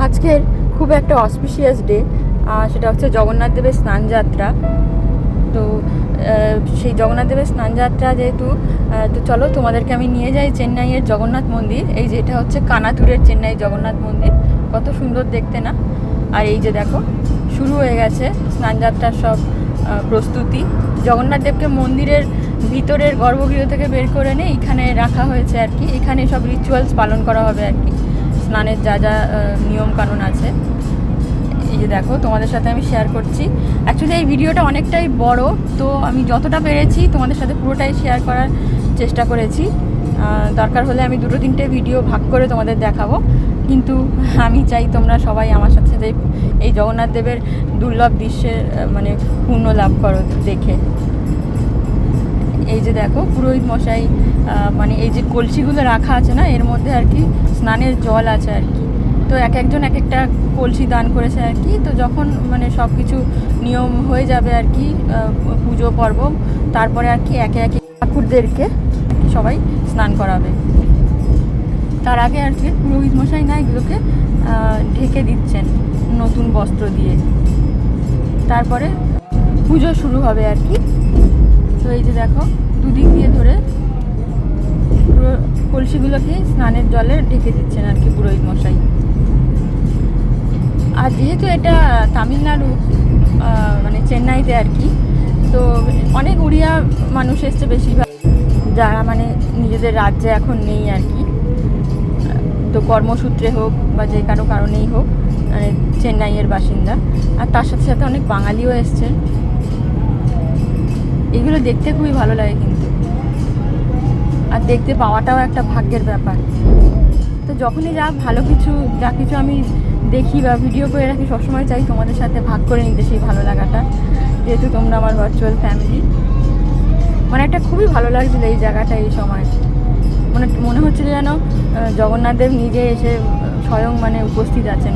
আজকের খুব একটা অসপিশিয়াস ডে, সেটা হচ্ছে জগন্নাথ দেবের স্নানযাত্রা। তো সেই জগন্নাথ দেবের স্নানযাত্রা যেহেতু, তো চলো তোমাদেরকে আমি নিয়ে যাই চেন্নাইয়ের জগন্নাথ মন্দির। এই যে এটা হচ্ছে কানাতুরের চেন্নাই জগন্নাথ মন্দির, কত সুন্দর দেখতে না। আর এই যে দেখো শুরু হয়ে গেছে স্নানযাত্রার সব প্রস্তুতি। জগন্নাথ দেবকে মন্দিরের ভিতরের গর্ভগৃহ থেকে বের করে নিয়ে এখানে রাখা হয়েছে আর কি। এখানে সব রিচুয়ালস পালন করা হবে আর কি, স্নানের যা যা নিয়মকানুন আছে। এই যে দেখো তোমাদের সাথে আমি শেয়ার করছি। অ্যাকচুয়ালি এই ভিডিওটা অনেকটাই বড়, তো আমি যতটা পেরেছি তোমাদের সাথে পুরোটাই শেয়ার করার চেষ্টা করেছি। দরকার হলে আমি 2-3টে ভিডিও ভাগ করে তোমাদের দেখাবো, কিন্তু আমি চাই তোমরা সবাই আমার সাথে সাথে এই জগন্নাথ দেবের দুর্লভ দৃশ্যের মানে পূর্ণ লাভ করো দেখে। এই যে দেখো পুরোহিত মশাই মানে এই যে কলসিগুলো রাখা আছে না, এর মধ্যে আর কি স্নানের জল আছে আর কি। তো একজন এক একটা কলসি দান করেছে আর কি। তো যখন মানে সব কিছু নিয়ম হয়ে যাবে আর কি, পুজো পর্ব, তারপরে আর কি একে একে ঠাকুরদেরকে সবাই স্নান করাবে। তার আগে আর কি পুরোহিত মশাই না এগুলোকে ঢেকে দিচ্ছেন নতুন বস্ত্র দিয়ে, তারপরে পুজো শুরু হবে আর কি। তো এই যে দেখো দুদিক দিয়ে ধরে পুরো কলসিগুলোকে স্নানের জলে ঢেকে দিচ্ছেন আর কি পুরোহিত মশাই। আর যেহেতু এটা তামিলনাড়ু মানে চেন্নাইতে আর কি, তো অনেক উড়িয়া মানুষ এসছে বেশিরভাগ, যারা মানে নিজেদের রাজ্যে এখন নেই আর কি। তো কর্মসূত্রে হোক বা যে কারো কারণেই হোক, মানে চেন্নাইয়ের বাসিন্দা। আর তার সাথে সাথে অনেক বাঙালিও এসছে। এগুলো দেখতে খুবই ভালো লাগে কিন্তু, আর দেখতে পাওয়াটাও একটা ভাগ্যের ব্যাপার। তো যখনই যা কিছু আমি দেখি বা ভিডিও করে রাখি, সবসময় চাই তোমাদের সাথে ভাগ করে নিতে সেই ভালো লাগাটা, যেহেতু তোমরা আমার ভার্চুয়াল ফ্যামিলি। মানে একটা খুবই ভালো লাগছিলো এই জায়গাটা এই সময়। মনে হচ্ছিল যেন জগন্নাথ দেব নিজে এসে স্বয়ং মানে উপস্থিত আছেন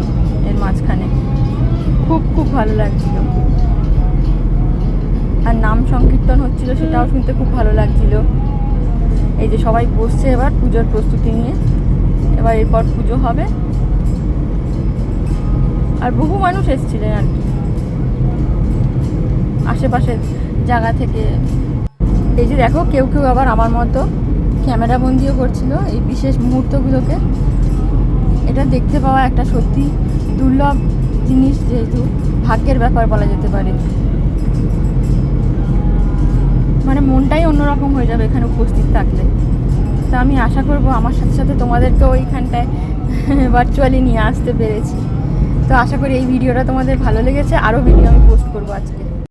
এর মাঝখানে। খুব খুব ভালো লাগছিল। আর নাম সংকীর্তন হচ্ছিল, সেটাও শুনতে খুব ভালো লাগছিল। এই যে সবাই বসছে এবার পুজোর প্রস্তুতি নিয়ে, এবার এরপর পুজো হবে। আর বহু মানুষ এসেছিলেন আর কি আশেপাশের জায়গা থেকে। এই যে দেখো কেউ কেউ আবার আমার মতো ক্যামেরা বন্দিও করছিল এই বিশেষ মুহূর্তগুলোকে। এটা দেখতে পাওয়া একটা সত্যি দুর্লভ জিনিস, যেহেতু ভাগ্যের ব্যাপার বলা যেতে পারে। মানে মনটাই অন্যরকম হয়ে যাবে এখানে উপস্থিত থাকলে। তো আমি আশা করব আমার সাথে সাথে তোমাদেরকেও ওইখানটায় ভার্চুয়ালি নিয়ে আসতে পেরেছি। তো আশা করি এই ভিডিওটা তোমাদের ভালো লেগেছে। আরও ভিডিও আমি পোস্ট করবো আজকে।